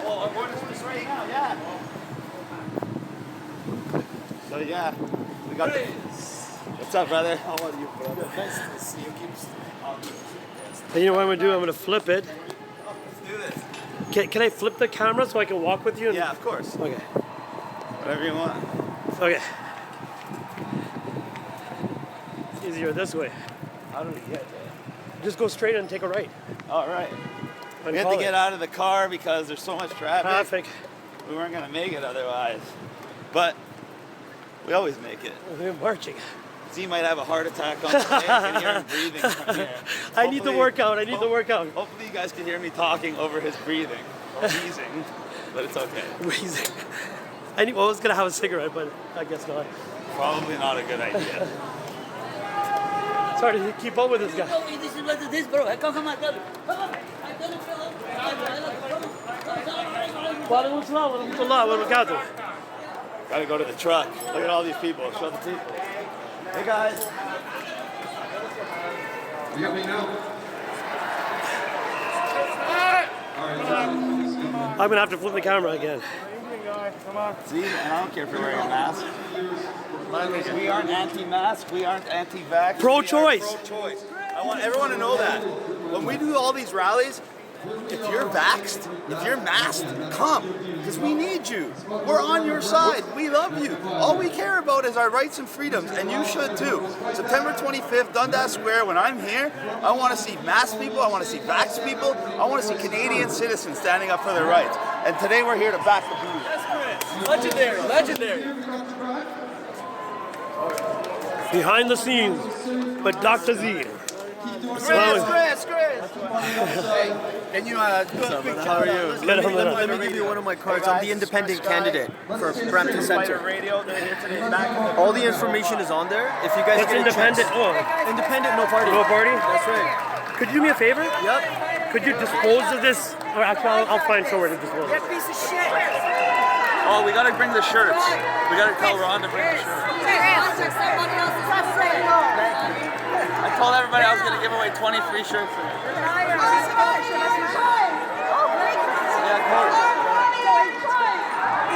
Oh, I'm going to this right now, yeah. So yeah, we got the... What's up, brother? How are you, brother? Nice to see you. And you know what I'm gonna do? I'm gonna flip it. Let's do this. Can I flip the camera so I can walk with you? Yeah, of course. Okay. Whatever you want. Okay. It's easier this way. How do we get there? Just go straight and take a right. All right. And We had call to it. get out of the car because there's so much Traffic. We weren't gonna make it otherwise. But we always make it. We're marching. Z might have a heart attack on the way. I can hear him breathing from here. I need the workout. I need the workout. Hopefully you guys can hear me talking over his breathing. Or wheezing. But it's okay. Wheezing. I was gonna have a cigarette, but I guess not. Probably not a good idea. It's hard to keep up with this guy. This is what it is, bro. Come on, come on. Gotta go to the truck. Look at all these people. Show the people. Hey guys. I'm gonna have to flip the camera again. See, and I don't care if you're wearing a mask. We aren't anti-mask. We aren't anti-vax. Pro-choice. We are pro-choice. I want everyone to know that. When we do all these rallies, if you're vaxxed, if you're masked, come, because we need you. We're on your side. We love you. All we care about is our rights and freedoms, and you should too. September 25th, Dundas Square, when I'm here, I want to see masked people, I want to see vaxxed people, I want to see Canadian citizens standing up for their rights. And today we're here to back the booth. Legendary, legendary. Behind the scenes, but Dr. Z. Chris. Can you, how are you? Let me give you one of my cards. I'm the independent candidate for Brampton Centre. All the information is on there. If you guys What's get independent? a chance. Independent, no party. No party? That's right. Could you do me a favor? Yep. Could you dispose of this? Or actually, I'll find somewhere to dispose of it. Piece of shit. Oh, we gotta bring the shirts. We gotta tell Ron to bring the shirts. I told everybody I was gonna give away 20 free shirts. We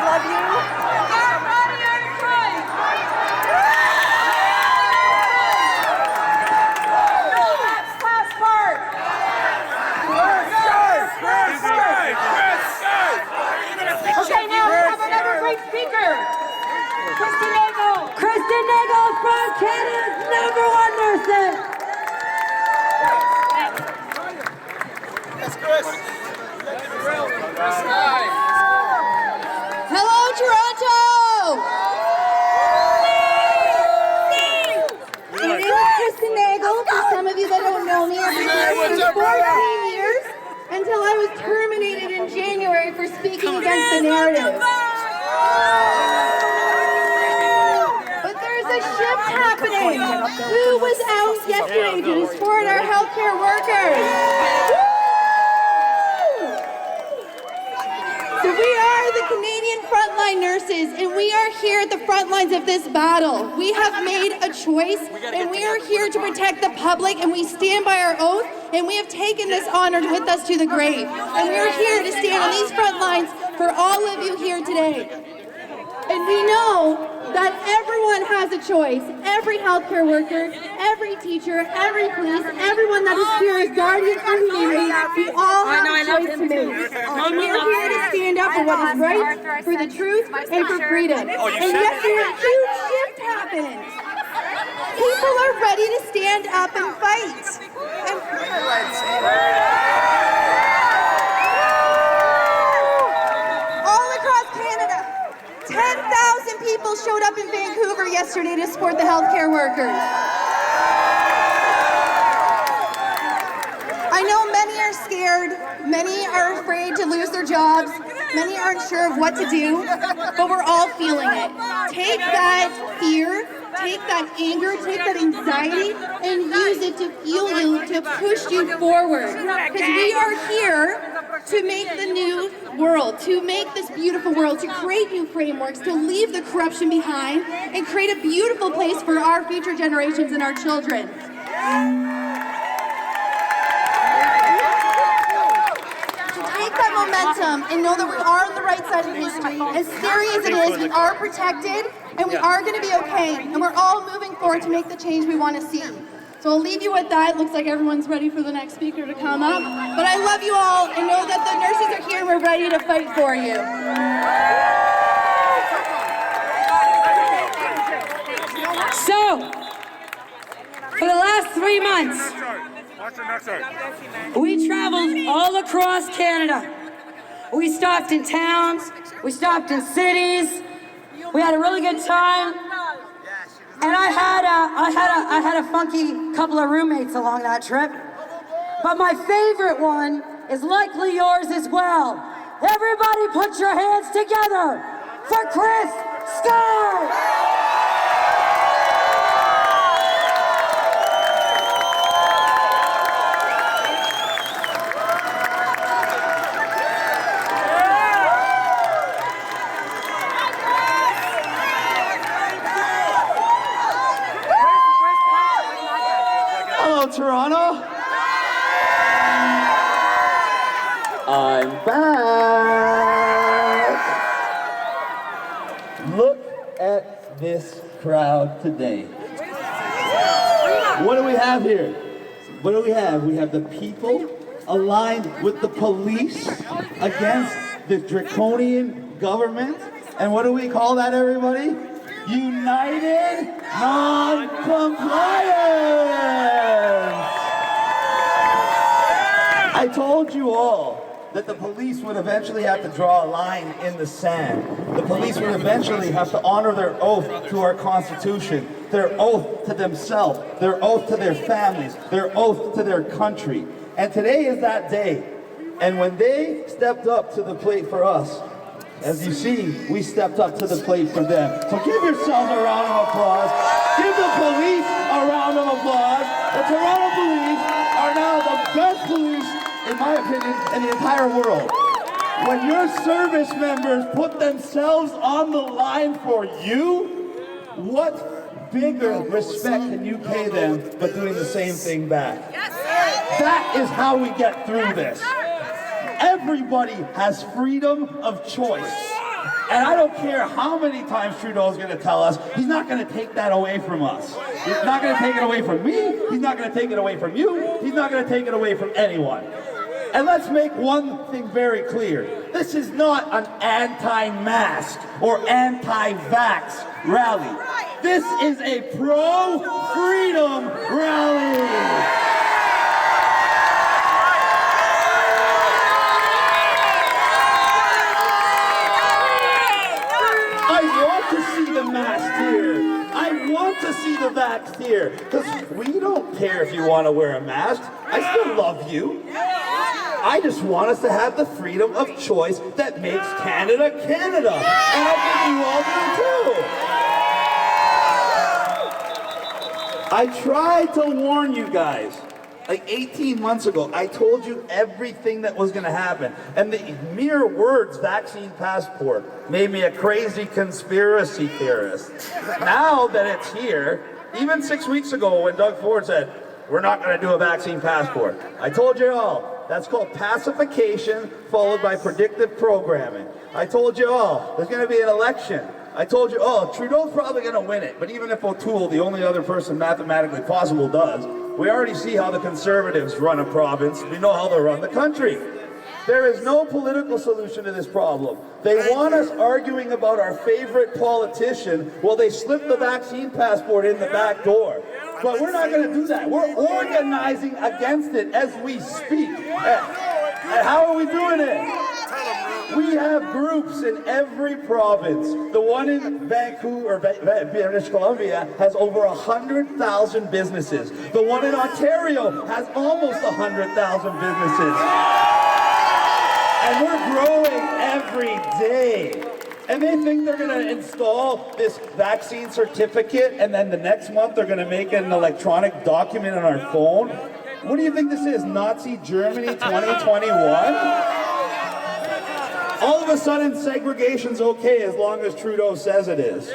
love you. Okay, now we have another great speaker. Kristen Nagel. Kristen Nagel from Canada's #1 nurses. Yes, Chris. Hello, Toronto. My name is Kristen Nagel. For some of you that don't know me, I've been here for 14 years until I was terminated in January for speaking against the narrative. But there's a shift happening. Who was out yesterday to support our healthcare workers? So we are the Canadian frontline nurses, and we are here at the front lines of this battle. We have made a choice, and we are here to protect the public, and we stand by our oath, and we have taken this honor with us to the grave. And we are here to stand on these front lines for all of you here today. And we know that everyone has a choice. Every healthcare worker, every teacher, every police, everyone that is here as guardians for humanity, we all have a choice to make. And we are here to stand up for what is right, for the truth, and for freedom. And yesterday, a huge shift happened. People are ready to stand up and fight. All across Canada, 10,000 people showed up in Vancouver yesterday to support the healthcare workers. I know many are scared, many are afraid to lose their jobs, many aren't sure of what to do, but we're all feeling it. Take that fear, take that anger, take that anxiety, and use it to fuel you, to push you forward. Because we are here to make the new world, to make this beautiful world, to create new frameworks, to leave the corruption behind, and create a beautiful place for our future generations and our children. To take that momentum momentum and know that we are on the right side of history. As scary as it is, we are protected and we are going to be okay. And we're all moving forward to make the change we want to see. So I'll leave you with that. Looks like everyone's ready for the next speaker to come up. But I love you all and know that the nurses are here and we're ready to fight for you. So, for the last 3 months, we traveled all across Canada. We stopped in towns, we stopped in cities, we had a really good time. And I had a funky couple of roommates along that trip. But my favorite one is likely yours as well. Everybody put your hands together for Chris Scar! Hello, Toronto. I'm back. Look at this crowd today. What do we have here? What do we have? We have the people aligned with the police against the draconian government. And what do we call that, everybody? United Non-Compliance! I told you all that the police would eventually have to draw a line in the sand. The police would eventually have to honor their oath to our Constitution, their oath to themselves, their oath to their families, their oath to their country. And today is that day. And when they stepped up to the plate for us, as you see, we stepped up to the plate for them. So give yourselves a round of applause. Give the police a round of applause. The Toronto police are now the best police, in my opinion, in the entire world. When your service members put themselves on the line for you, what bigger respect can you pay them but doing the same thing back? That is how we get through this. Everybody has freedom of choice. And I don't care how many times Trudeau's going to tell us, he's not going to take that away from us. He's not going to take it away from me. He's not going to take it away from you. He's not going to take it away from anyone. And let's make one thing very clear. This is not an anti-mask or anti-vax rally. This is a pro-freedom rally. I want to see the mask here. I want to see the vax here. Because we don't care if you want to wear a mask. I still love you. I just want us to have the freedom of choice that makes Canada, Canada. And I think you all do too. I tried to warn you guys. Like 18 months ago, I told you everything that was going to happen. And the mere words vaccine passport made me a crazy conspiracy theorist. Now that it's here, even 6 weeks ago when Doug Ford said, we're not going to do a vaccine passport, I told you all, that's called pacification followed by predictive programming. I told you all, there's going to be an election. I told you, oh, Trudeau's probably going to win it. But even if O'Toole, the only other person mathematically possible, does, we already see how the Conservatives run a province. We know how they run the country. There is no political solution to this problem. They want us arguing about our favorite politician while they slip the vaccine passport in the back door. But we're not going to do that. We're organizing against it as we speak. And how are we doing it? We have groups in every province. The one in Vancouver, British Columbia, has over 100,000 businesses. The one in Ontario has almost 100,000 businesses. And we're growing every day. And they think they're going to install this vaccine certificate and then the next month they're going to make it an electronic document on our phone. What do you think this is, Nazi Germany 2021? All of a sudden, segregation's okay as long as Trudeau says it is.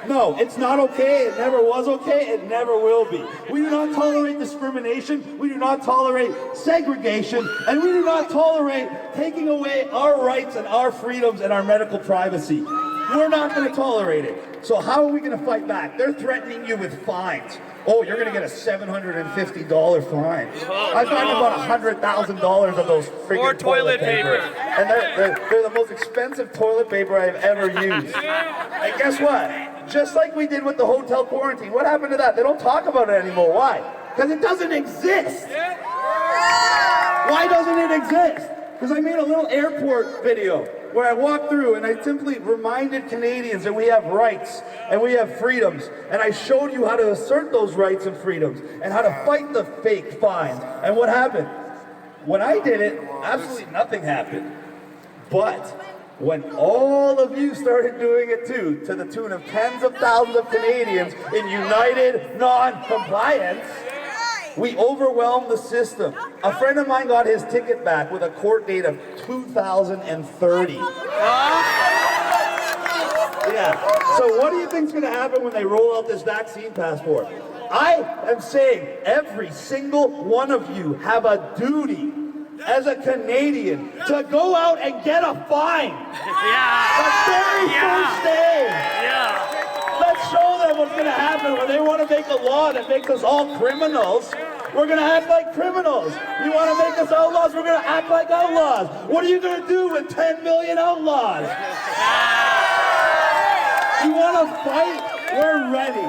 No, it's not okay. It never was okay. It never will be. We do not tolerate discrimination. We do not tolerate segregation. And we do not tolerate taking away our rights and our freedoms and our medical privacy. We're not going to tolerate it. So how are we going to fight back? They're threatening you with fines. Oh, you're going to get a $750 fine. I fined about $100,000 of those freaking toilet paper. And they're the most expensive toilet paper I've ever used. And guess what? Just like we did with the hotel quarantine, what happened to that? They don't talk about it anymore. Why? Because it doesn't exist. Why doesn't it exist? Because I made a little airport video where I walked through and I simply reminded Canadians that we have rights and we have freedoms. And I showed you how to assert those rights and freedoms and how to fight the fake fines. And what happened? When I did it, absolutely nothing happened. But when all of you started doing it too, to the tune of tens of thousands of Canadians in united non-compliance, we overwhelmed the system. A friend of mine got his ticket back with a court date of 2030. Yeah. So what do you think's going to happen when they roll out this vaccine passport? I am saying every single one of you have a duty as a Canadian to go out and get a fine. The very first day. Let's show them what's going to happen when they want to make a law that makes us all criminals. We're going to act like criminals. You want to make us outlaws? We're going to act like outlaws. What are you going to do with 10 million outlaws? You want to fight? We're ready.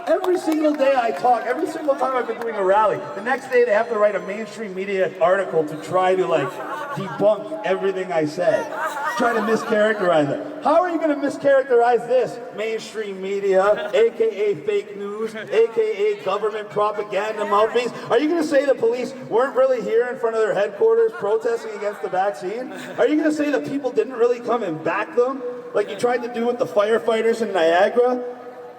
Every single day I talk, every single time I've been doing a rally, the next day they have to write a mainstream media article to try to debunk everything I said, try to mischaracterize it. How are you going to mischaracterize this? Mainstream media, aka fake news, aka government propaganda mouthpiece. Are you going to say the police weren't really here in front of their headquarters protesting against the vaccine? Are you going to say that people didn't really come and back them like you tried to do with the firefighters in Niagara?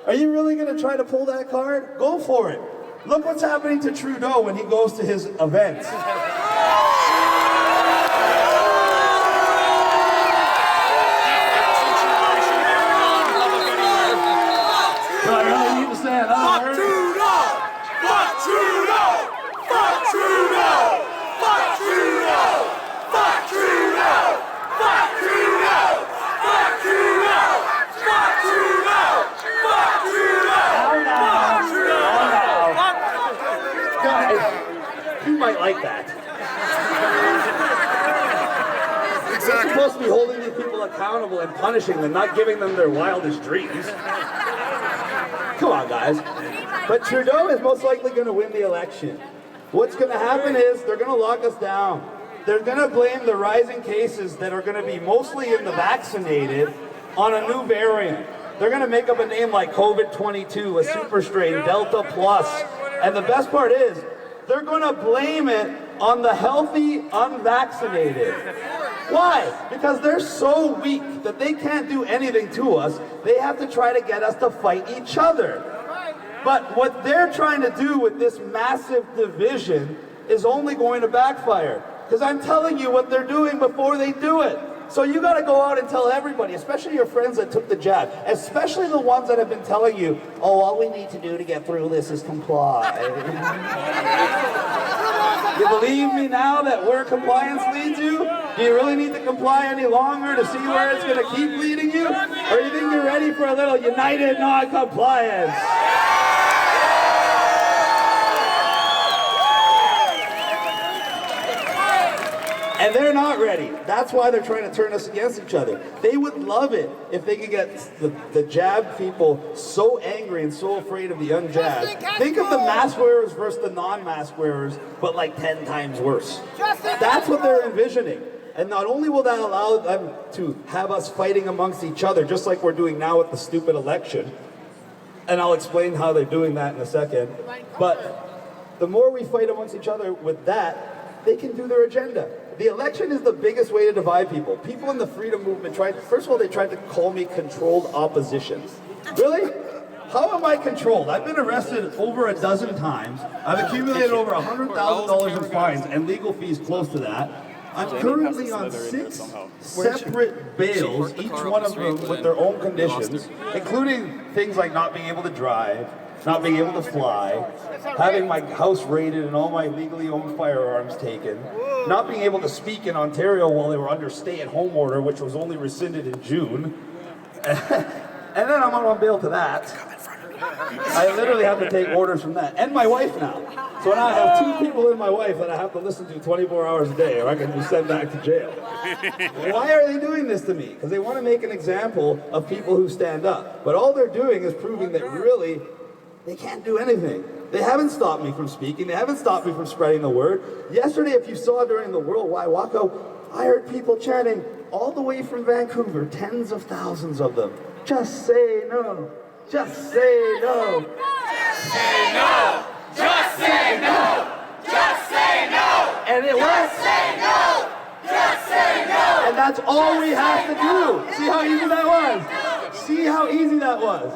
Are you really going to try to pull that card? Go for it. Look what's happening to Trudeau when he goes to his events. I really need to say it. Fuck Trudeau! Fuck Trudeau! Fuck Trudeau! Fuck Trudeau! Fuck Trudeau! Fuck Trudeau! Fuck Trudeau! Fuck Trudeau! Fuck Trudeau! Guys, you might like that. Exactly. We're supposed to be holding these people accountable and punishing them, not giving them their wildest dreams. Come on, guys. But Trudeau is most likely going to win the election. What's going to happen is they're going to lock us down. They're going to blame the rising cases that are going to be mostly in the vaccinated on a new variant. They're going to make up a name like COVID-22, a super strain, Delta Plus. And the best part is, they're going to blame it on the healthy, unvaccinated. Why? Because they're so weak that they can't do anything to us. They have to try to get us to fight each other. But what they're trying to do with this massive division is only going to backfire. Because I'm telling you what they're doing before they do it. So you got to go out and tell everybody, especially your friends that took the jab, especially the ones that have been telling you, oh, all we need to do to get through this is comply. You believe me now that where compliance leads you? Do you really need to comply any longer to see where it's going to keep leading you? Or do you think you're ready for a little united non-compliance? And they're not ready. That's why they're trying to turn us against each other. They would love it if they could get the jab people so angry and so afraid of the unjabbed. Think of the mask wearers versus the non-mask wearers, but like 10 times worse. That's what they're envisioning. And not only will that allow them to have us fighting amongst each other, just like we're doing now with the stupid election, and I'll explain how they're doing that in a second, but the more we fight amongst each other with that, they can do their agenda. The election is the biggest way to divide people. People in the freedom movement first of all, they tried to call me controlled opposition. Really? How am I controlled? I've been arrested over a dozen times. I've accumulated over $100,000 in fines and legal fees close to that. I'm currently on 6 separate bails, each one of them with their own conditions, including things like not being able to drive, not being able to fly, having my house raided and all my legally owned firearms taken, not being able to speak in Ontario while they were under stay-at-home order, which was only rescinded in June. And then I'm on bail to that. I literally have to take orders from that. And my wife now. So now I have 2 people in my wife that I have to listen to 24 hours a day or I can be sent back to jail. Why are they doing this to me? Because they want to make an example of people who stand up. But all they're doing is proving that really they can't do anything. They haven't stopped me from speaking. They haven't stopped me from spreading the word. Yesterday, if you saw during the Worldwide Walkout, I heard people chanting all the way from Vancouver, tens of thousands of them. Just say no. Just say no. Just say no. Just say no. Just say no. And it works. Just say no. Just say no. And that's all we have to do. See how easy that was? See how easy that was?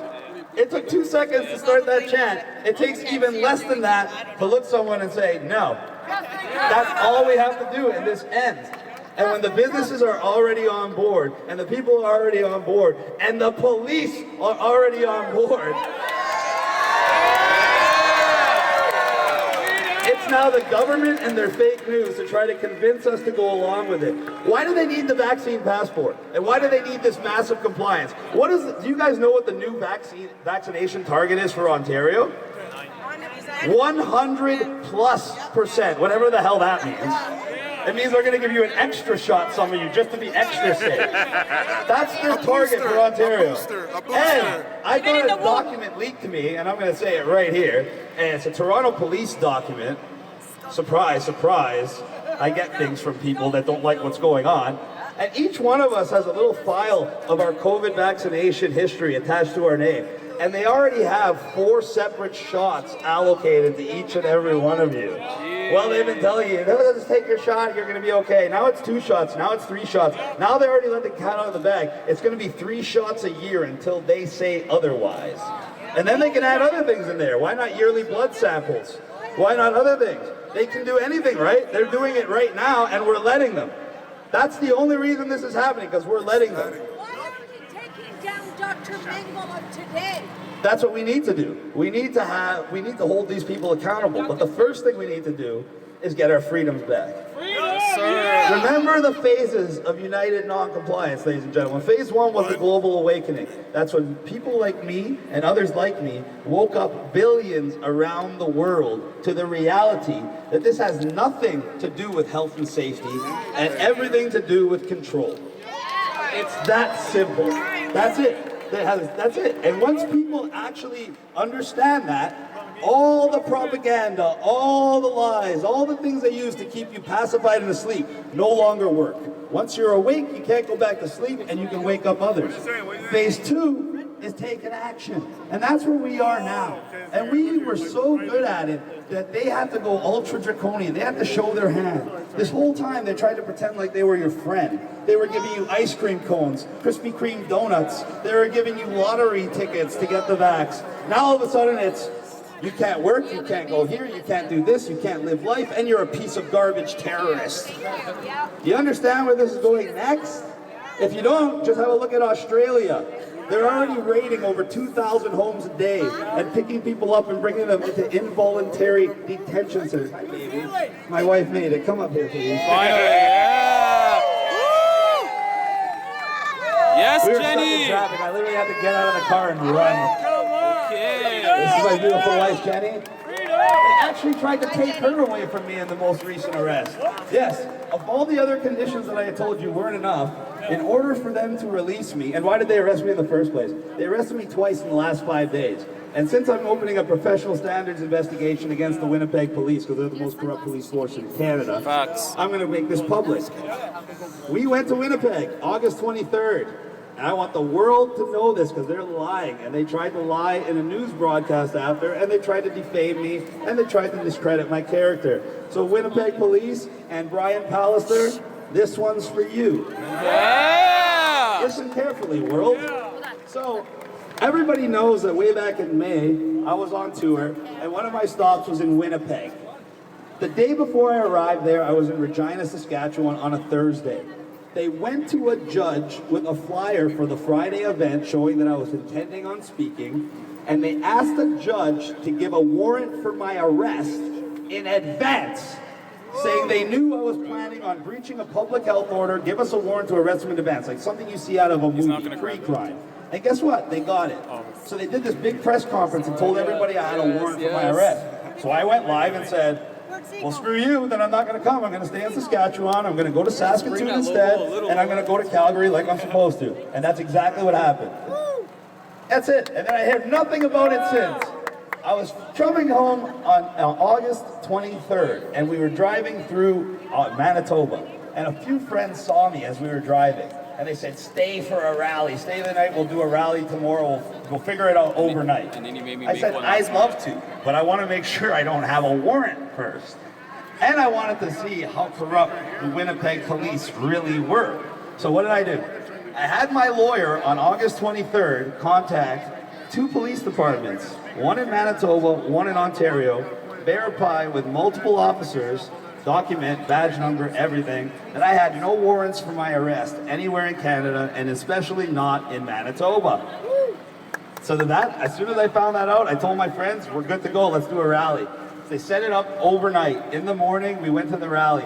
It took 2 seconds to start that chant. It takes even less than that to look someone and say no. That's all we have to do, and this ends. And when the businesses are already on board, and the people are already on board, and the police are already on board, it's now the government and their fake news to try to convince us to go along with it. Why do they need the vaccine passport? And why do they need this massive compliance? Do you guys know what the new vaccination target is for Ontario? 100+%, whatever the hell that means. It means they're going to give you an extra shot, some of you, just to be extra safe. That's their target for Ontario. And I got a document leaked to me, and I'm going to say it right here, and it's a Toronto police document. Surprise, surprise. I get things from people that don't like what's going on. And each one of us has a little file of our COVID vaccination history attached to our name. And they already have 4 separate shots allocated to each and every one of you. Well, they've been telling you, no, just take your shot, you're going to be okay. Now it's 2 shots, now it's 3 shots. Now they already let the cat out of the bag. It's going to be 3 shots a year until they say otherwise. And then they can add other things in there. Why not yearly blood samples? Why not other things? They can do anything, right? They're doing it right now, and we're letting them. That's the only reason this is happening, because we're letting them. Why aren't you taking down Dr. Mengele of today? That's what we need to do. We need to hold these people accountable. But the first thing we need to do is get our freedoms back. Remember the phases of united non-compliance, ladies and gentlemen. Phase 1 was the global awakening. That's when people like me and others like me woke up billions around the world to the reality that this has nothing to do with health and safety and everything to do with control. It's that simple. That's it. That's it. And once people actually understand that, all the propaganda, all the lies, all the things they use to keep you pacified and asleep no longer work. Once you're awake, you can't go back to sleep and you can wake up others. Phase 2 is taking action. And that's where we are now. And we were so good at it that they had to go ultra draconian. They had to show their hand. This whole time they tried to pretend like they were your friend. They were giving you ice cream cones, Krispy Kreme donuts. They were giving you lottery tickets to get the vax. Now all of a sudden it's, you can't work, you can't go here, you can't do this, you can't live life, and you're a piece of garbage terrorist. Do you understand where this is going next? If you don't, just have a look at Australia. They're already raiding over 2,000 homes a day and picking people up and bringing them into involuntary detention centers. Hi, baby. My wife made it. Come up here, please. Finally, yeah! Yes, we were Jenny! stuck in traffic. I literally had to get out of the car and run. Okay. This is my beautiful wife, Jenny. They actually tried to take her away from me in the most recent arrest. Yes, of all the other conditions that I had told you weren't enough, in order for them to release me, and why did they arrest me in the first place? They arrested me twice in the last 5 days. And since I'm opening a professional standards investigation against the Winnipeg police, because they're the most corrupt police force in Canada, I'm going to make this public. We went to Winnipeg, August 23rd. And I want the world to know this because they're lying. And they tried to lie in a news broadcast after, and they tried to defame me, and they tried to discredit my character. So Winnipeg Police and Brian Pallister, this one's for you. Yeah! Listen carefully, world. So everybody knows that way back in May, I was on tour, and one of my stops was in Winnipeg. The day before I arrived there, I was in Regina, Saskatchewan on a Thursday. They went to a judge with a flyer for the Friday event showing that I was intending on speaking, and they asked the judge to give a warrant for my arrest in advance, saying they knew I was planning on breaching a public health order, give us a warrant to arrest him in advance, like something you see out of a movie, pre-crime. And guess what? They got it. So they did this big press conference and told everybody I had a warrant for my arrest. So I went live and said, well, screw you, then I'm not going to come. I'm going to stay in Saskatchewan, I'm going to go to Saskatoon instead, and I'm going to go to Calgary like I'm supposed to. And that's exactly what happened. That's it. And then I heard nothing about it since. I was coming home on August 23rd, and we were driving through Manitoba, and a few friends saw me as we were driving, and they said, stay for a rally, stay the night, we'll do a rally tomorrow, we'll figure it out overnight. And then you made me I said, I'd love to, but I want to make sure I don't have a warrant first. And I wanted to see how corrupt the Winnipeg police really were. So what did I do? I had my lawyer on August 23rd contact 2 police departments, one in Manitoba, one in Ontario, verify with multiple officers, document, badge number, everything, that I had no warrants for my arrest anywhere in Canada, and especially not in Manitoba. So that, as soon as I found that out, I told my friends, we're good to go, let's do a rally. They set it up overnight. In the morning, we went to the rally.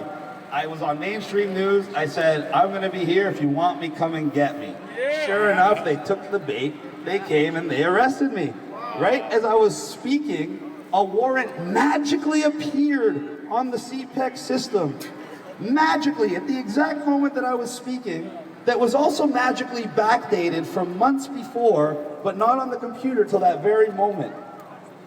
I was on mainstream news. I said, I'm going to be here. If you want me, come and get me. Sure enough, they took the bait. They came and they arrested me. Right as I was speaking, a warrant magically appeared on the CPEC system. Magically, at the exact moment that I was speaking, that was also magically backdated from months before, but not on the computer till that very moment.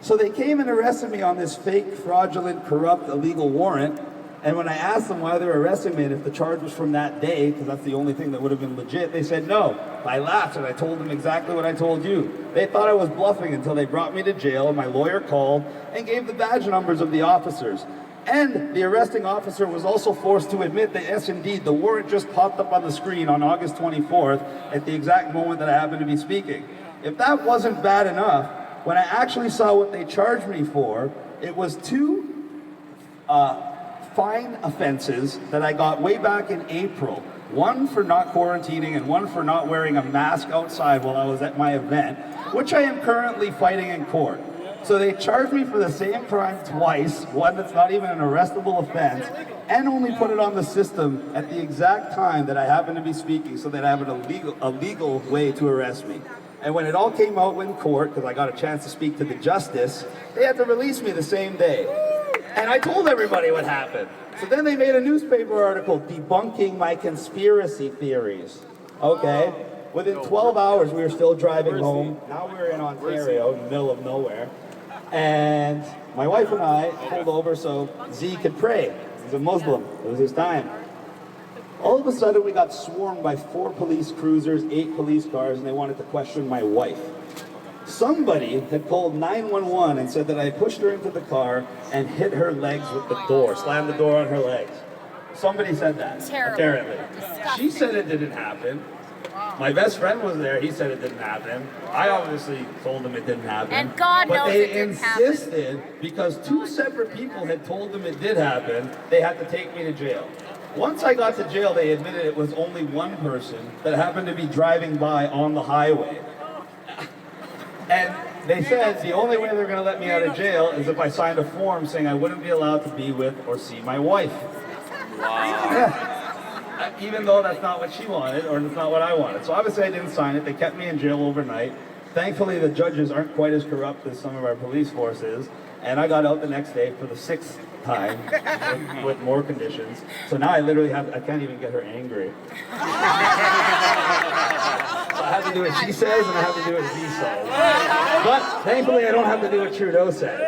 So they came and arrested me on this fake, fraudulent, corrupt, illegal warrant. And when I asked them why they were arresting me and if the charge was from that day, because that's the only thing that would have been legit, they said no. I laughed and I told them exactly what I told you. They thought I was bluffing until they brought me to jail, and my lawyer called and gave the badge numbers of the officers. And the arresting officer was also forced to admit that yes, indeed, the warrant just popped up on the screen on August 24th at the exact moment that I happened to be speaking. If that wasn't bad enough, when I actually saw what they charged me for, it was 2 fine offenses that I got way back in April. One for not quarantining and one for not wearing a mask outside while I was at my event, which I am currently fighting in court. So they charged me for the same crime twice, one that's not even an arrestable offense, and only put it on the system at the exact time that I happened to be speaking so that I have a legal way to arrest me. And when it all came out in court, because I got a chance to speak to the justice, they had to release me the same day. And I told everybody what happened. So then they made a newspaper article debunking my conspiracy theories. Okay? Within 12 hours, we were still driving home. Now we're in Ontario, in the middle of nowhere. And my wife and I pulled over so Z could pray. He's a Muslim. It was his time. All of a sudden, we got swarmed by 4 police cruisers, 8 police cars, and they wanted to question my wife. Somebody had called 911 and said that I pushed her into the car and hit her legs with the door, slammed the door on her legs. Somebody said that, apparently. She said it didn't happen. My best friend was there, he said it didn't happen. I obviously told him it didn't happen. And God knows it didn't happen. But they insisted, because 2 separate people had told them it did happen, they had to take me to jail. Once I got to jail, they admitted it was only one person that happened to be driving by on the highway. And they said the only way they're going to let me out of jail is if I signed a form saying I wouldn't be allowed to be with or see my wife. Wow. Yeah. Even though that's not what she wanted, or that's not what I wanted. So obviously I didn't sign it. They kept me in jail overnight. Thankfully, the judges aren't quite as corrupt as some of our police force is. And I got out the next day for the 6th time with more conditions. So now I literally I can't even get her angry. So I have to do what she says and I have to do what Z says. But thankfully I don't have to do what Trudeau says.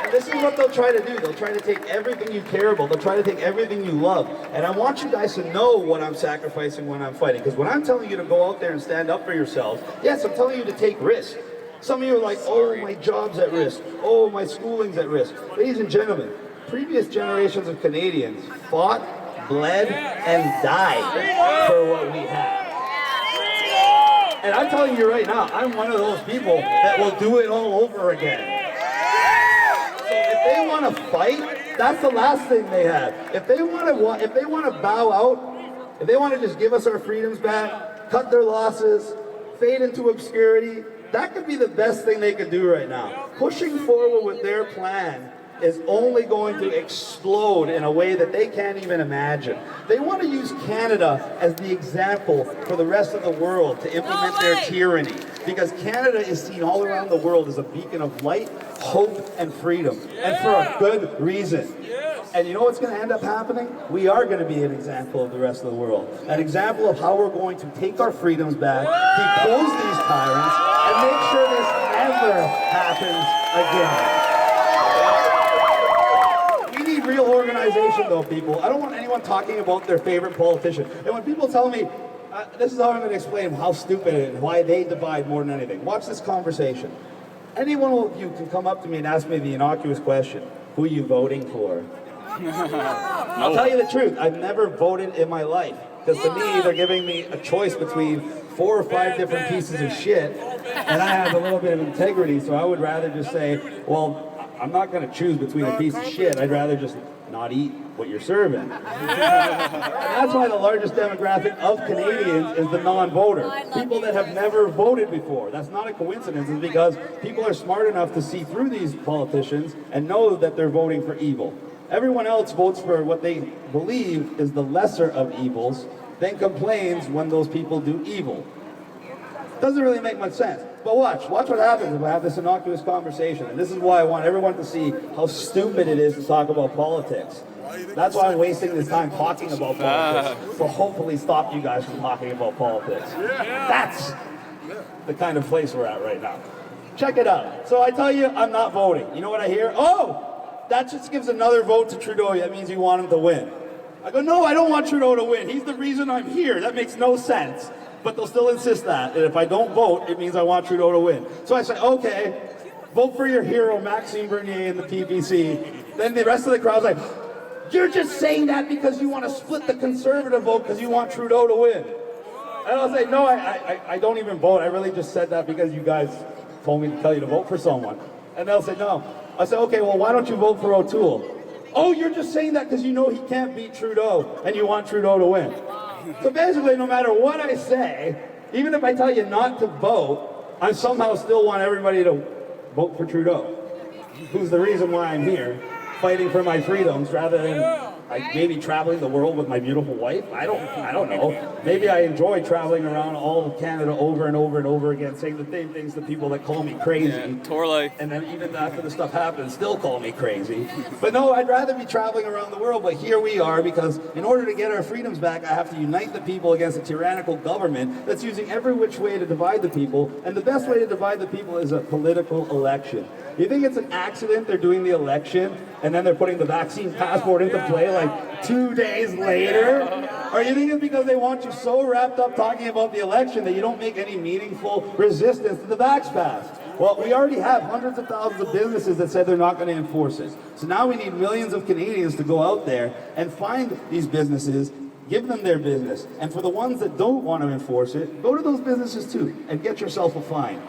And this is what they'll try to do. They'll try to take everything you care about. They'll try to take everything you love. And I want you guys to know what I'm sacrificing when I'm fighting. Because when I'm telling you to go out there and stand up for yourselves, yes, I'm telling you to take risks. Some of you are like, oh, my job's at risk. Oh, my schooling's at risk. Ladies and gentlemen, previous generations of Canadians fought, bled, and died for what we have. And I'm telling you right now, I'm one of those people that will do it all over again. So they want to fight, that's the last thing they have. If they want to bow out, if they want to just give us our freedoms back, cut their losses, fade into obscurity, that could be the best thing they could do right now. Pushing forward with their plan is only going to explode in a way that they can't even imagine. They want to use Canada as the example for the rest of the world to implement their tyranny, because Canada is seen all around the world as a beacon of light, hope, and freedom, and for a good reason. And you know what's going to end up happening? We are going to be an example of the rest of the world. An example of how we're going to take our freedoms back, depose these tyrants, and make sure this never happens again. Real organization though, people. I don't want anyone talking about their favorite politician. And when people tell me, this is how I'm going to explain how stupid it is and why they divide more than anything. Watch this conversation. Any one of you can come up to me and ask me the innocuous question, who are you voting for? I'll tell you the truth, I've never voted in my life. Because to me, they're giving me a choice between 4 or 5 different pieces of shit, and I have a little bit of integrity, so I would rather just say, well, I'm not going to choose between a piece of shit. I'd rather just not eat what you're serving. And that's why the largest demographic of Canadians is the non-voter. People that have never voted before. That's not a coincidence. It's because people are smart enough to see through these politicians and know that they're voting for evil. Everyone else votes for what they believe is the lesser of evils, then complains when those people do evil. Doesn't really make much sense. But watch what happens if I have this innocuous conversation. And this is why I want everyone to see how stupid it is to talk about politics. That's why I'm wasting this time talking about politics, to hopefully stop you guys from talking about politics. That's the kind of place we're at right now. Check it out. So I tell you, I'm not voting. You know what I hear? Oh, that just gives another vote to Trudeau. That means you want him to win. I go, no, I don't want Trudeau to win. He's the reason I'm here. That makes no sense. But they'll still insist that if I don't vote, it means I want Trudeau to win. So I say, okay, vote for your hero, Maxime Bernier, in the PPC. Then the rest of the crowd's like, you're just saying that because you want to split the Conservative vote because you want Trudeau to win. And I'll say, no, I don't even vote. I really just said that because you guys told me to tell you to vote for someone. And they'll say, no. I say, okay, well, why don't you vote for O'Toole? Oh, you're just saying that because you know he can't beat Trudeau and you want Trudeau to win. So basically, no matter what I say, even if I tell you not to vote, I somehow still want everybody to vote for Trudeau, who's the reason why I'm here, fighting for my freedoms rather than maybe traveling the world with my beautiful wife. I don't know. Maybe I enjoy traveling around all of Canada over and over and over again, saying the same things to people that call me crazy. And then even after the stuff happens, still call me crazy. But no, I'd rather be traveling around the world, but here we are, because in order to get our freedoms back, I have to unite the people against a tyrannical government that's using every which way to divide the people, and the best way to divide the people is a political election. You think it's an accident they're doing the election and then they're putting the vaccine passport into play like 2 days later? Or you think it's because they want you so wrapped up talking about the election that you don't make any meaningful resistance to the vax pass? Well, we already have hundreds of thousands of businesses that said they're not going to enforce it. So now we need millions of Canadians to go out there and find these businesses, give them their business. And for the ones that don't want to enforce it, go to those businesses too and get yourself a fine.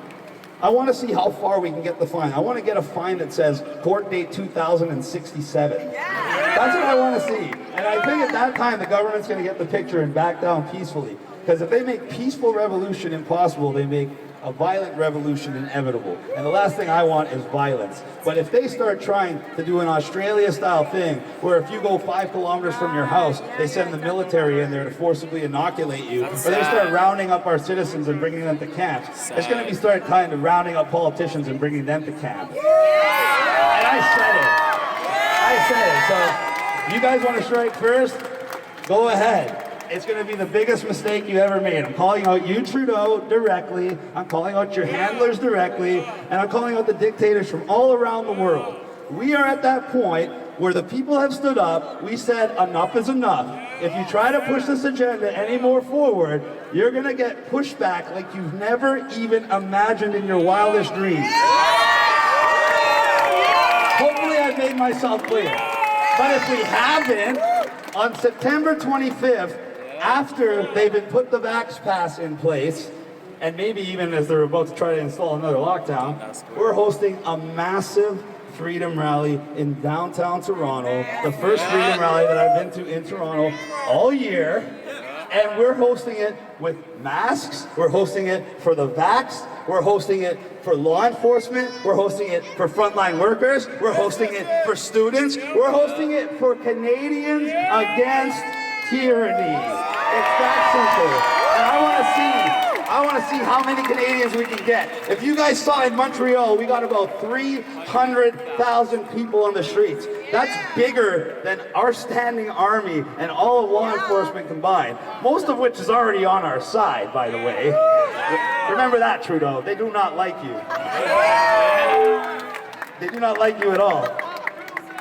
I want to see how far we can get the fine. I want to get a fine that says court date 2067. That's what I want to see. And I think at that time the government's going to get the picture and back down peacefully. Because if they make peaceful revolution impossible, they make a violent revolution inevitable. And the last thing I want is violence. But if they start trying to do an Australia-style thing, where if you go 5 kilometers from your house, they send the military in there to forcibly inoculate you, or they start rounding up our citizens and bringing them to camps, it's going to be start kind of rounding up politicians and bringing them to camp. And I said it. So you guys want to strike first? Go ahead. It's going to be the biggest mistake you ever made. I'm calling out you, Trudeau, directly. I'm calling out your handlers directly. And I'm calling out the dictators from all around the world. We are at that point where the people have stood up. We said enough is enough. If you try to push this agenda any more forward, you're going to get pushed back like you've never even imagined in your wildest dreams. Hopefully I've made myself clear. But if we haven't, on September 25th, after they've been put the vax pass in place, and maybe even as they're about to try to install another lockdown, we're hosting a massive freedom rally in downtown Toronto, the first freedom rally that I've been to in Toronto all year. And we're hosting it with masks, we're hosting it for the vaxxed, we're hosting it for law enforcement, we're hosting it for frontline workers, we're hosting it for students, we're hosting it for Canadians against tyranny. It's that simple. And I want to see how many Canadians we can get. If you guys saw in Montreal, we got about 300,000 people on the streets. That's bigger than our standing army and all of law enforcement combined, most of which is already on our side, by the way. Remember that, Trudeau. They do not like you. They do not like you at all.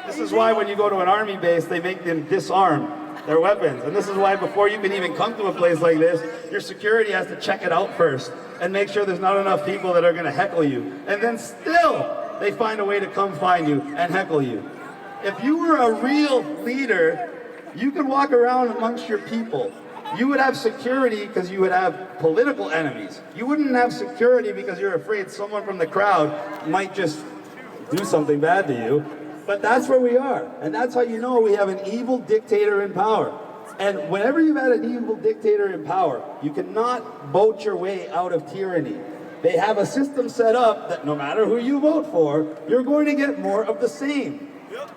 This is why when you go to an army base, they make them disarm their weapons. And this is why before you can even come to a place like this, your security has to check it out first and make sure there's not enough people that are going to heckle you. And then still, they find a way to come find you and heckle you. If you were a real leader, you could walk around amongst your people. You would have security because you would have political enemies. You wouldn't have security because you're afraid someone from the crowd might just do something bad to you. But that's where we are. And that's how you know we have an evil dictator in power. And whenever you've had an evil dictator in power, you cannot vote your way out of tyranny. They have a system set up that no matter who you vote for, you're going to get more of the same.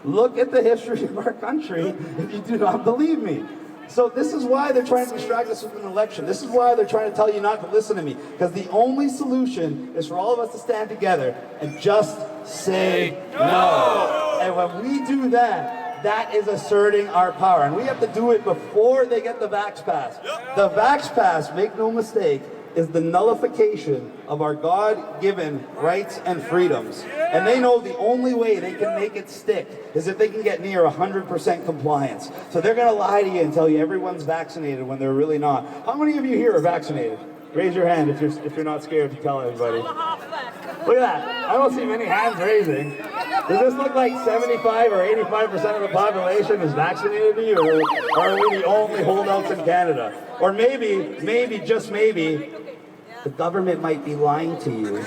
Look at the history of our country if you do not believe me. So this is why they're trying to distract us with an election. This is why they're trying to tell you not to listen to me. Because the only solution is for all of us to stand together and just say no. And when we do that, that is asserting our power. And we have to do it before they get the Vax Pass. The Vax Pass, make no mistake, is the nullification of our God-given rights and freedoms. And they know the only way they can make it stick is if they can get near 100% compliance. So they're going to lie to you and tell you everyone's vaccinated when they're really not. How many of you here are vaccinated? Raise your hand if you're not scared to tell everybody. Look at that. I don't see many hands raising. Does this look like 75 or 85% of the population is vaccinated to you? Or are we the only holdouts in Canada? Or maybe, just maybe, the government might be lying to you.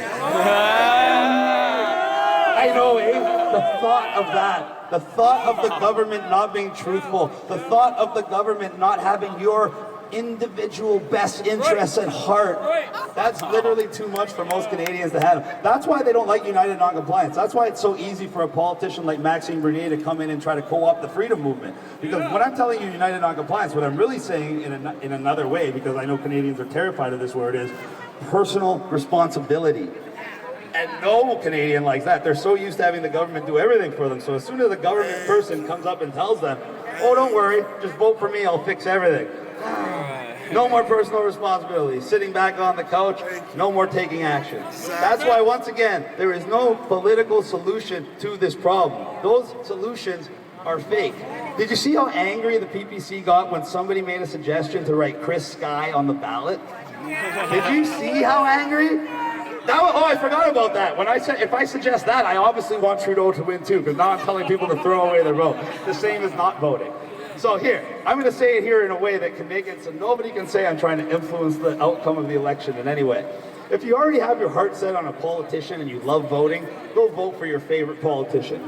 I know, eh? The thought of that. The thought of the government not being truthful. The thought of the government not having your individual best interests at heart. That's literally too much for most Canadians to have. That's why they don't like United Non-Compliance. That's why it's so easy for a politician like Maxime Bernier to come in and try to co-opt the freedom movement. Because when I'm telling you United Non-Compliance, what I'm really saying in another way, because I know Canadians are terrified of this word, is personal responsibility. And no Canadian likes that. They're so used to having the government do everything for them. So as soon as a government person comes up and tells them, oh, don't worry, just vote for me, I'll fix everything. No more personal responsibility. Sitting back on the couch, no more taking action. That's why, once again, there is no political solution to this problem. Those solutions are fake. Did you see how angry the PPC got when somebody made a suggestion to write Chris Sky on the ballot? Did you see how angry? I forgot about that. When I said, if I suggest that, I obviously want Trudeau to win too, because now I'm telling people to throw away their vote. The same as not voting. So here, I'm going to say it here in a way that can make it so nobody can say I'm trying to influence the outcome of the election in any way. If you already have your heart set on a politician and you love voting, go vote for your favorite politician.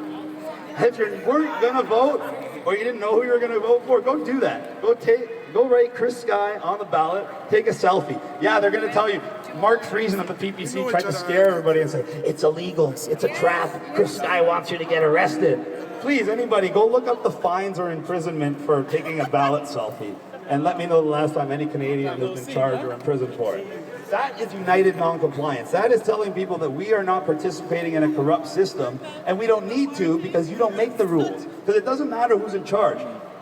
If you weren't going to vote, or you didn't know who you were going to vote for, go do that. Go write Chris Sky on the ballot, take a selfie. Yeah, they're going to tell you, Mark Friesen of the PPC tried to scare everybody and say, it's illegal, it's a trap, Chris Sky wants you to get arrested. Please, anybody, go look up the fines or imprisonment for taking a ballot selfie. And let me know the last time any Canadian has been charged or imprisoned for it. That is United Non-Compliance. That is telling people that we are not participating in a corrupt system, and we don't need to because you don't make the rules. Because it doesn't matter who's in charge.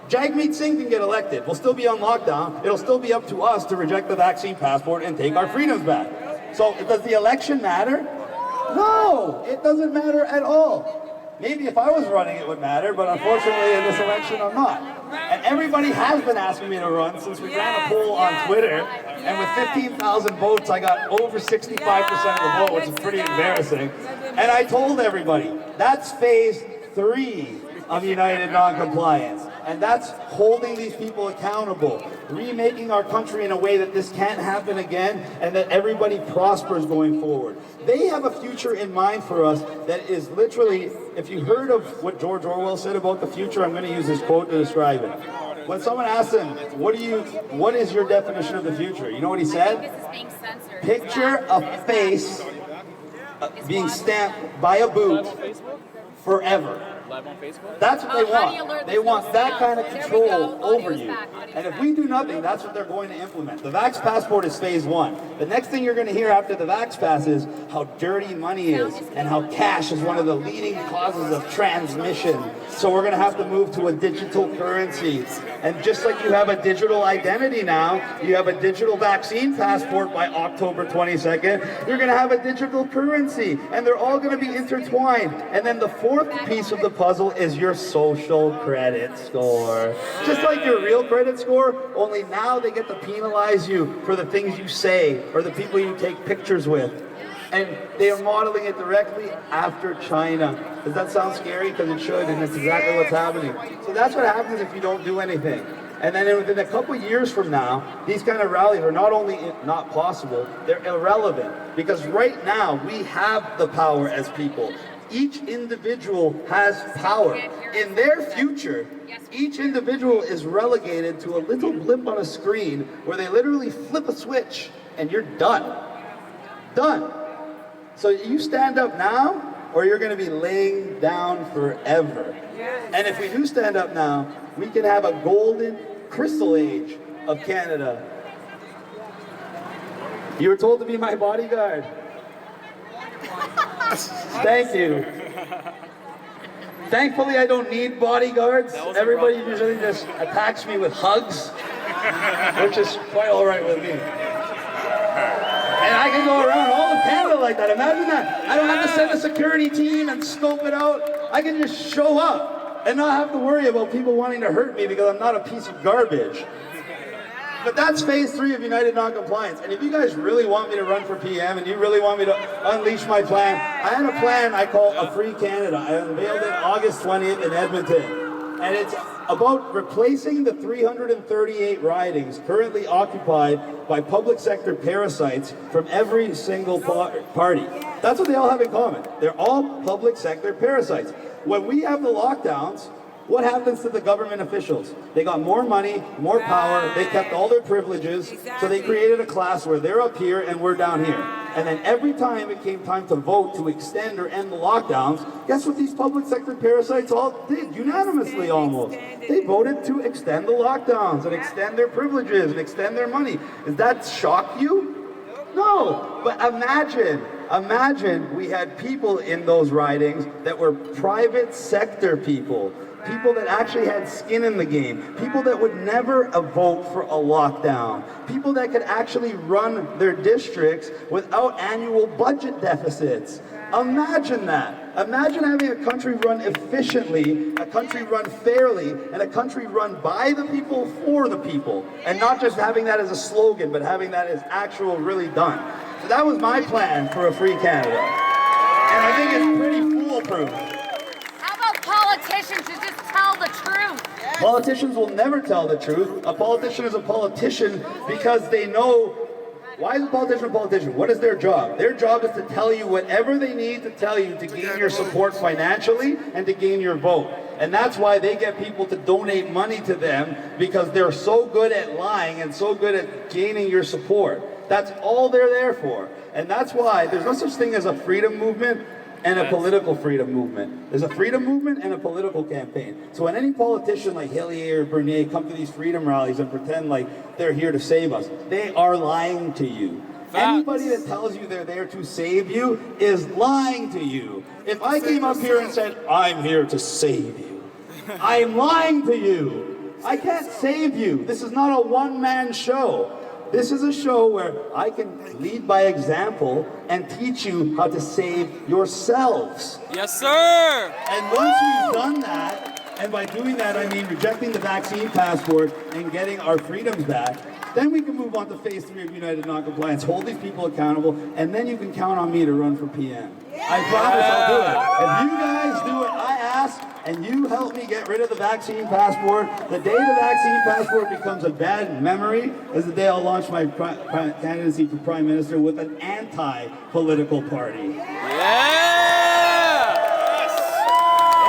Jagmeet Singh can get elected. We'll still be on lockdown. It'll still be up to us to reject the vaccine passport and take our freedoms back. So does the election matter? No, it doesn't matter at all. Maybe if I was running it would matter, but unfortunately in this election I'm not. And everybody has been asking me to run since we ran a poll on Twitter, and with 15,000 votes I got over 65% of the vote, which is pretty embarrassing. And I told everybody, that's phase 3 of United Non-Compliance. And that's holding these people accountable, remaking our country in a way that this can't happen again and that everybody prospers going forward. They have a future in mind for us that is literally, if you heard of what George Orwell said about the future, I'm going to use this quote to describe it. When someone asked him, what is your definition of the future? You know what he said? Picture a face being stamped by a boot forever. That's what they want. They want that kind of control over you. And if we do nothing, that's what they're going to implement. The Vax Passport is phase one. The next thing you're going to hear after the Vax Pass is how dirty money is and how cash is one of the leading causes of transmission. So we're going to have to move to a digital currency. And just like you have a digital identity now, you have a digital vaccine passport by October 22nd, you're going to have a digital currency. And they're all going to be intertwined. And then the fourth piece of the puzzle is your social credit score. Just like your real credit score, only now they get to penalize you for the things you say or the people you take pictures with. And they are modeling it directly after China. Does that sound scary? Because it should, and it's exactly what's happening. So that's what happens if you don't do anything. And then within a couple years from now, these kind of rallies are not only not possible, they're irrelevant. Because right now, we have the power as people. Each individual has power. In their future, each individual is relegated to a little blip on a screen where they literally flip a switch and you're done. Done. So you stand up now or you're going to be laying down forever. And if we do stand up now, we can have a golden crystal age of Canada. You were told to be my bodyguard. Thank you. Thankfully, I don't need bodyguards. Everybody usually just attacks me with hugs, which is quite all right with me. And I can go around all of Canada like that. Imagine that. I don't have to send a security team and scope it out. I can just show up and not have to worry about people wanting to hurt me because I'm not a piece of garbage. But that's phase 3 of United Non-Compliance. And if you guys really want me to run for PM and you really want me to unleash my plan, I have a plan I call A Free Canada. I unveiled it August 20th in Edmonton. And it's about replacing the 338 ridings currently occupied by public sector parasites from every single party. That's what they all have in common. They're all public sector parasites. When we have the lockdowns, what happens to the government officials? They got more money, more power, they kept all their privileges, so they created a class where they're up here and we're down here. And then every time it came time to vote to extend or end the lockdowns, guess what these public sector parasites all did, unanimously almost? They voted to extend the lockdowns and extend their privileges and extend their money. Does that shock you? No, but imagine we had people in those ridings that were private sector people. People that actually had skin in the game. People that would never vote for a lockdown. People that could actually run their districts without annual budget deficits. Imagine that. Imagine having a country run efficiently, a country run fairly, and a country run by the people for the people. And not just having that as a slogan, but having that as actual really done. So that was my plan for A Free Canada. And I think it's pretty foolproof. Politicians should just tell the truth. Politicians will never tell the truth. A politician is a politician because they know. Why is a politician a politician? What is their job? Their job is to tell you whatever they need to tell you to gain your support financially and to gain your vote. And that's why they get people to donate money to them, because they're so good at lying and so good at gaining your support. That's all they're there for. And that's why there's no such thing as a freedom movement and a political freedom movement. There's a freedom movement and a political campaign. So when any politician like Hillier or Bernier come to these freedom rallies and pretend like they're here to save us, they are lying to you. Anybody that tells you they're there to save you is lying to you. If I came up here and said, I'm here to save you, I'm lying to you. I can't save you. This is not a one-man show. This is a show where I can lead by example and teach you how to save yourselves. Yes, sir! And once we've done that, and by doing that I mean rejecting the vaccine passport and getting our freedoms back, then we can move on to phase 3 of United Non-Compliance, hold these people accountable, and then you can count on me to run for PM. I promise I'll do it. If you guys do what I ass and you help me get rid of the vaccine passport, the day the vaccine passport becomes a bad memory is the day I'll launch my candidacy for Prime Minister with an anti-political party.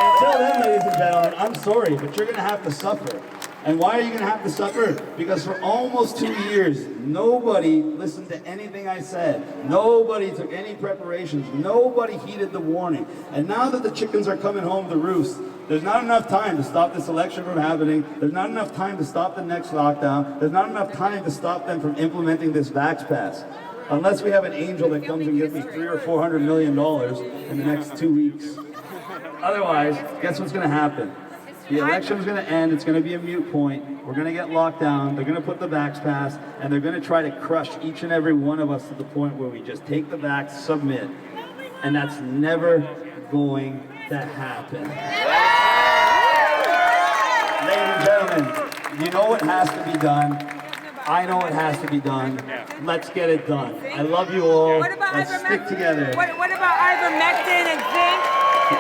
Until then, ladies and gentlemen, I'm sorry, but you're going to have to suffer. And why are you going to have to suffer? Because for almost 2 years, nobody listened to anything I said. Nobody took any preparations. Nobody heeded the warning. And now that the chickens are coming home to roost, there's not enough time to stop this election from happening. There's not enough time to stop the next lockdown. There's not enough time to stop them from implementing this Vax Pass. Unless we have an angel that comes and gives me $300 or $400 million in the next 2 weeks. Otherwise, guess what's going to happen? The election's going to end, it's going to be a moot point, we're going to get locked down, they're going to put the Vax Pass, and they're going to try to crush each and every one of us to the point where we just take the vax, submit, and that's never going to happen. Ladies and gentlemen, you know what has to be done. I know it has to be done. Let's get it done. I love you all. Let's stick together. What about ivermectin and zinc?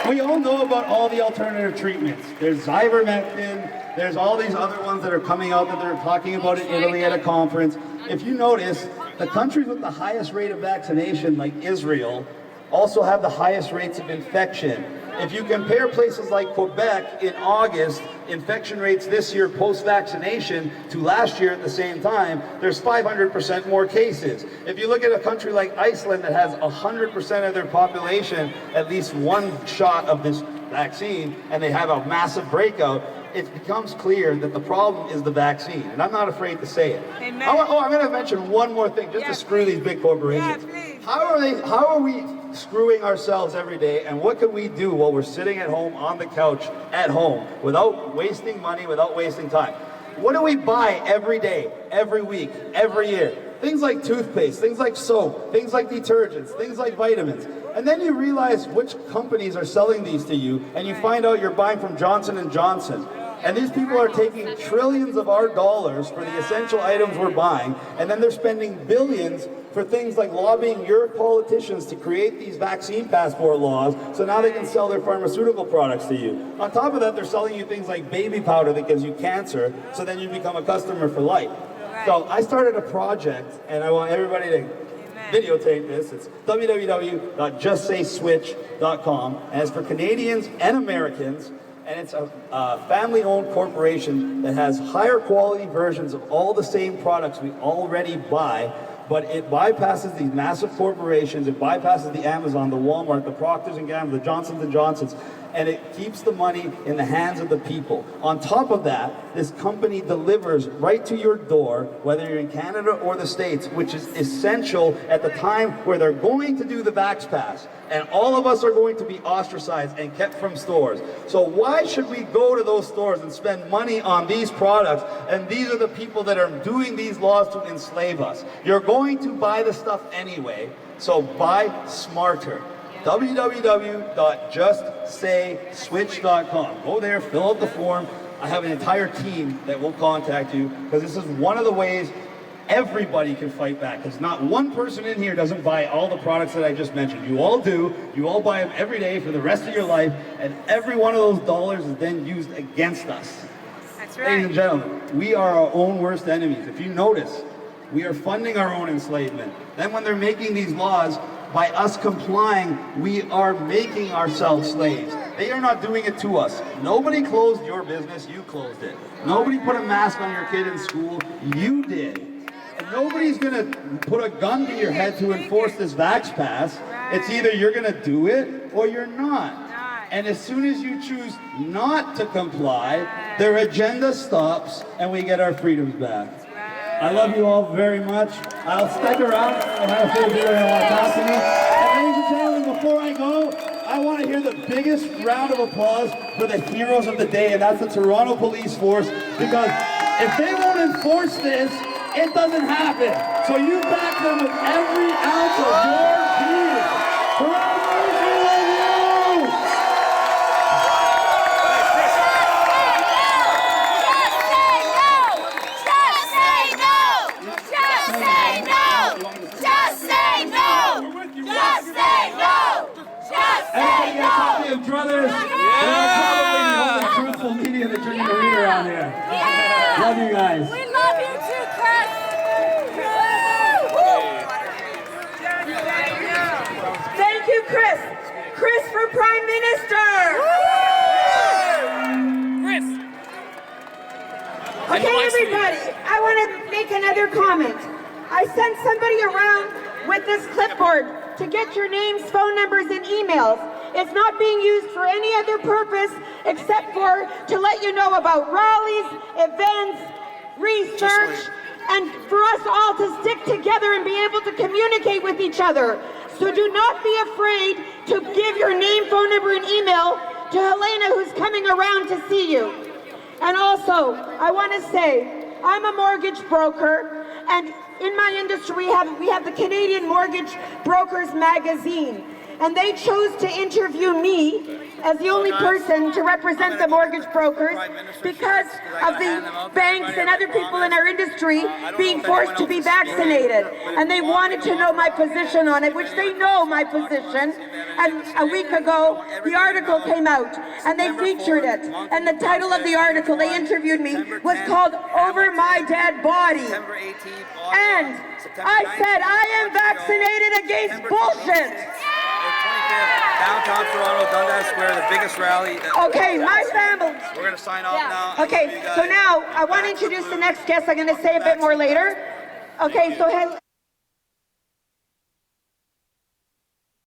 We all know about all the alternative treatments. There's ivermectin, there's all these other ones that are coming out that they're talking about in Italy at a conference. If you notice, the countries with the highest rate of vaccination, like Israel, also have the highest rates of infection. If you compare places like Quebec in August, infection rates this year post-vaccination to last year at the same time, there's 500% more cases. If you look at a country like Iceland that has 100% of their population at least one shot of this vaccine, and they have a massive breakout, it becomes clear that the problem is the vaccine. And I'm not afraid to say it. Amen. I'm going to mention one more thing, just to screw these big corporations. How are we screwing ourselves every day, and what can we do while we're sitting at home on the couch at home without wasting money, without wasting time? What do we buy every day, every week, every year? Things like toothpaste, things like soap, things like detergents, things like vitamins. And then you realize which companies are selling these to you, and you find out you're buying from Johnson & Johnson. And these people are taking trillions of our dollars for the essential items we're buying, and then they're spending billions for things like lobbying your politicians to create these vaccine passport laws so now they can sell their pharmaceutical products to you. On top of that, they're selling you things like baby powder that gives you cancer, so then you become a customer for life. So I started a project, and I want everybody to videotape this. It's www.justsayswitch.com, and it's for Canadians and Americans. And it's a family-owned corporation that has higher quality versions of all the same products we already buy, but it bypasses these massive corporations, it bypasses the Amazon, the Walmart, the Procter & Gamble, the Johnson & Johnsons, and it keeps the money in the hands of the people. On top of that, this company delivers right to your door, whether you're in Canada or the States, which is essential at the time where they're going to do the Vax Pass. And all of us are going to be ostracized and kept from stores. So why should we go to those stores and spend money on these products? And these are the people that are doing these laws to enslave us. You're going to buy the stuff anyway, so buy smarter. www.justsayswitch.com. Go there, fill out the form. I have an entire team that will contact you, because this is one of the ways everybody can fight back, because not one person in here doesn't buy all the products that I just mentioned. You all do. You all buy them every day for the rest of your life, and every one of those dollars is then used against us. That's right. Ladies and gentlemen, we are our own worst enemies. If you notice, we are funding our own enslavement. Then when they're making these laws, by us complying, we are making ourselves slaves. They are not doing it to us. Nobody closed your business, you closed it. Nobody put a mask on your kid in school, you did. And nobody's gonna put a gun to your head to enforce this Vax Pass. It's either you're gonna do it or you're not. And as soon as you choose not to comply, their agenda stops and we get our freedoms back. I love you all very much. I'll stick around and have a few people that want to talk to me. And ladies and gentlemen, before I go, I want to hear the biggest round of applause for the heroes of the day, and that's the Toronto Police Force, because if they won't enforce this, it doesn't happen. So you back them with every ounce of your being. Toronto Police, we love you! Brothers. love you too, Chris. Thank you, Chris. Chris for Prime Minister. Chris. Okay, everybody, I want to make another comment. I sent somebody around with this clipboard to get your names, phone numbers, and emails. It's not being used for any other purpose except for to let you know about rallies, events, research, and for us all to stick together and be able to communicate with each other. So do not be afraid to give your name, phone number, and email to Helena, who's coming around to see you. And also, I want to say, I'm a mortgage broker, and in my industry, we have the Canadian Mortgage Brokers Magazine, and they chose to interview me as the only person to represent the mortgage brokers because of the banks and other people in our industry being forced to be vaccinated. And they wanted to know my position on it, which they know my position. And a week ago, the article came out, and they featured it. And the title of the article, they interviewed me, was called Over My Dead Body. And I said, I am vaccinated against bullshit. Downtown Toronto, Dundas Square, the biggest rally. Okay, my family. We're going to sign off now. Okay, so now I want to introduce the next guest. I'm going to say a bit more later. Okay, so